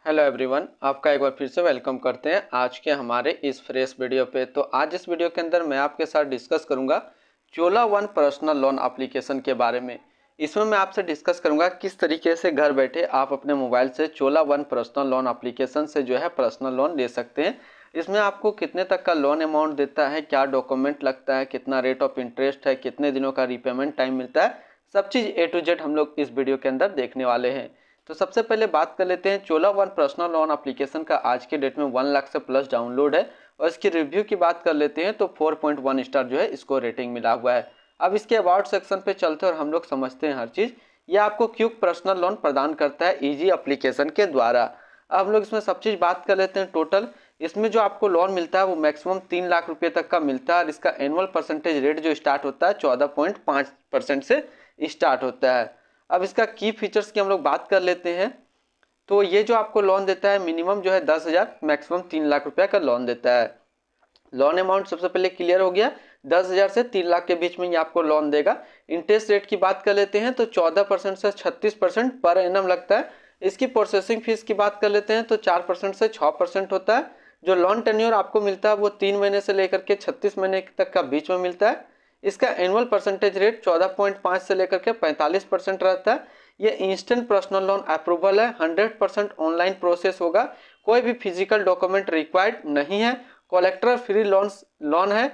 Hello everyone, आपका एक बार फिर से वेलकम करते हैं आज के हमारे इस फ्रेश वीडियो पे। तो आज इस वीडियो के अंदर मैं आपके साथ डिस्कस करूंगा चोला वन पर्सनल लोन एप्लीकेशन के बारे में। इसमें मैं आपसे डिस्कस करूंगा किस तरीके से घर बैठे आप अपने मोबाइल से चोला वन पर्सनल लोन एप्लीकेशन से जो है पर्सनल लोन ले सकते हैं। इसमें आपको कितने तक का लोन अमाउंट देता है, क्या डॉक्यूमेंट लगता है, कितना रेट ऑफ इंटरेस्ट है, कितने दिनों का रिपेमेंट टाइम मिलता है, सब चीज़ ए टू जेड हम लोग इस वीडियो के अंदर देखने वाले हैं। तो सबसे पहले बात कर लेते हैं चोला वन पर्सनल लोन एप्लीकेशन का आज के डेट में 1 लाख से प्लस डाउनलोड है और इसकी रिव्यू की बात कर लेते हैं तो 4.1 स्टार जो है इसको रेटिंग मिला हुआ है। अब इसके अबाउट सेक्शन पे चलते हैं और हम लोग समझते हैं हर चीज़। ये आपको क्विक पर्सनल लोन प्रदान करता है इजी एप्लीकेशन के द्वारा। अब हम लोग इसमें सब चीज़ बात कर लेते हैं टोटल। इसमें जो आपको लोन मिलता है वो मैक्सिमम 3 लाख रुपये तक का मिलता है और इसका एनुअल परसेंटेज रेट जो स्टार्ट होता है 14.5% से स्टार्ट होता है। अब इसका की फीचर्स की हम लोग बात कर लेते हैं। तो ये जो आपको लोन देता है मिनिमम जो है 10,000, मैक्सिमम 3 लाख रुपया का लोन देता है। लोन अमाउंट सबसे पहले क्लियर हो गया, 10,000 से 3 लाख के बीच में ये आपको लोन देगा। इंटरेस्ट रेट की बात कर लेते हैं तो 14% से 36% पर एनम लगता है। इसकी प्रोसेसिंग फीस की बात कर लेते हैं तो 4% से 6% होता है। जो लोन टेन्योर आपको मिलता है वो 3 महीने से लेकर के 36 महीने तक का बीच में मिलता है। इसका एनुअल परसेंटेज रेट 14.5 से लेकर के 45% रहता है। ये इंस्टेंट पर्सनल लोन अप्रूवल है, 100% ऑनलाइन प्रोसेस होगा, कोई भी फिजिकल डॉक्यूमेंट रिक्वायर्ड नहीं है, कोलेक्टर फ्री लोन है।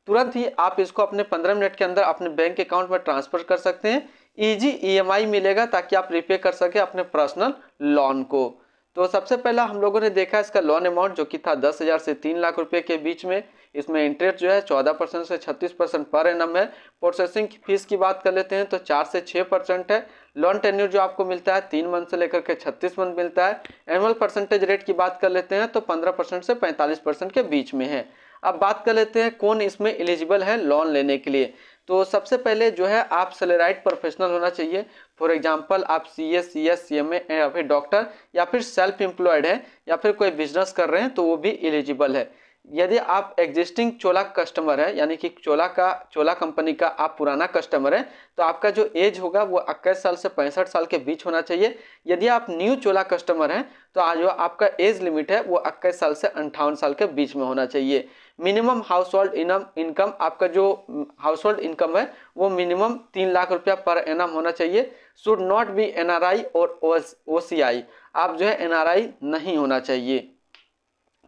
तुरंत ही आप इसको अपने 15 मिनट के अंदर अपने बैंक अकाउंट में ट्रांसफर कर सकते हैं। इजी ईएमआई मिलेगा ताकि आप रिपे कर सके अपने पर्सनल लोन को। तो सबसे पहला हम लोगों ने देखा इसका लोन अमाउंट जो कि था 10,000 से 3 लाख रुपए के बीच में। इसमें इंटरेस्ट जो है 14% से 36% पर एनम है। प्रोसेसिंग फीस की बात कर लेते हैं तो 4 से 6% है। लोन टेन्योर जो आपको मिलता है 3 मंथ से लेकर के 36 मंथ मिलता है। एनुअल परसेंटेज रेट की बात कर लेते हैं तो 15% से 45% के बीच में है। अब बात कर लेते हैं कौन इसमें एलिजिबल है लोन लेने के लिए। तो सबसे पहले जो है आप सैलराइड प्रोफेशनल होना चाहिए। फॉर एग्जांपल आप सीए, सीएस, सीएमए या फिर डॉक्टर या फिर सेल्फ एम्प्लॉयड है या फिर कोई बिजनेस कर रहे हैं तो वो भी एलिजिबल है। यदि आप एग्जिस्टिंग चोला कस्टमर है यानी कि चोला कंपनी का आप पुराना कस्टमर है तो आपका जो एज होगा वो 21 साल से 65 साल के बीच होना चाहिए। यदि आप न्यू चोला कस्टमर हैं तो आज जो आपका एज लिमिट है वो 21 साल से 58 साल के बीच में होना चाहिए। मिनिमम हाउस होल्ड इनकम आपका जो हाउस होल्ड इनकम है वो मिनिमम 3 लाख रुपया पर एनम होना चाहिए। शुड नॉट बी एनआरआई और ओसीआई, आप जो है एनआरआई नहीं होना चाहिए।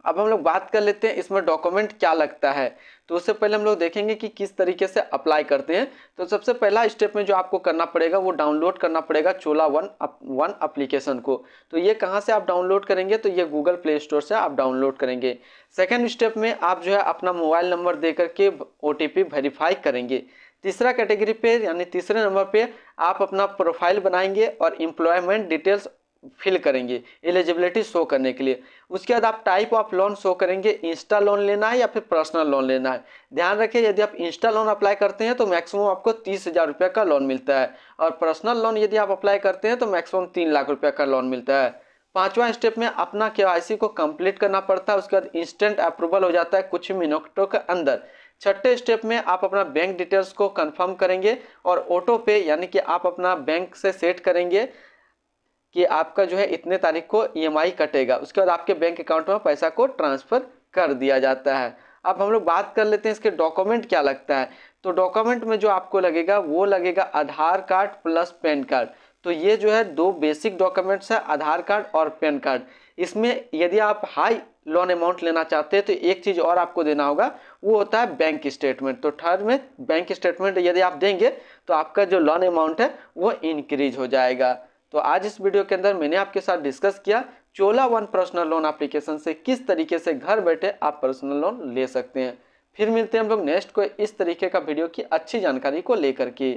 अब हम लोग बात कर लेते हैं इसमें डॉक्यूमेंट क्या लगता है। तो उससे पहले हम लोग देखेंगे कि किस तरीके से अप्लाई करते हैं। तो सबसे पहला स्टेप में जो आपको करना पड़ेगा वो डाउनलोड करना पड़ेगा चोला वन एप्लीकेशन को। तो ये कहाँ से आप डाउनलोड करेंगे तो ये गूगल प्ले स्टोर से आप डाउनलोड करेंगे। सेकेंड स्टेप में आप जो है अपना मोबाइल नंबर दे करके OTP वेरीफाई करेंगे। तीसरा कैटेगरी पे यानी तीसरे नंबर पे आप अपना प्रोफाइल बनाएंगे और एम्प्लॉयमेंट डिटेल्स फिल करेंगे एलिजिबिलिटी शो करने के लिए। उसके बाद आप टाइप ऑफ लोन शो करेंगे, इंस्टा लोन लेना है या फिर पर्सनल लोन लेना है। ध्यान रखिए यदि आप इंस्टा लोन अप्लाई करते हैं तो मैक्सिमम आपको 30,000 रुपये का लोन मिलता है और पर्सनल लोन यदि आप अप्लाई करते हैं तो मैक्सिमम 3 लाख रुपये का लोन मिलता है। पांचवा स्टेप में अपना KYC को कंप्लीट करना पड़ता है, उसके बाद इंस्टेंट अप्रूवल हो जाता है कुछ मिनटों के अंदर। छठे स्टेप में आप अपना बैंक डिटेल्स को कंफर्म करेंगे और ऑटो पे यानी कि आप अपना बैंक से सेट करेंगे कि आपका जो है इतने तारीख को EMI कटेगा। उसके बाद आपके बैंक अकाउंट में पैसा को ट्रांसफ़र कर दिया जाता है। अब हम लोग बात कर लेते हैं इसके डॉक्यूमेंट क्या लगता है। तो डॉक्यूमेंट में जो आपको लगेगा वो लगेगा आधार कार्ड प्लस पैन कार्ड। तो ये जो है 2 बेसिक डॉक्यूमेंट्स है, आधार कार्ड और पैन कार्ड। इसमें यदि आप हाई लोन अमाउंट लेना चाहते हैं तो एक चीज़ और आपको देना होगा, वो होता है बैंक स्टेटमेंट। तो थर्ड में बैंक स्टेटमेंट यदि आप देंगे तो आपका जो लोन अमाउंट है वो इंक्रीज हो जाएगा। तो आज इस वीडियो के अंदर मैंने आपके साथ डिस्कस किया चोला वन पर्सनल लोन एप्लीकेशन से किस तरीके से घर बैठे आप पर्सनल लोन ले सकते हैं। फिर मिलते हैं हम लोग नेक्स्ट कोई इस तरीके का वीडियो की अच्छी जानकारी को लेकर के।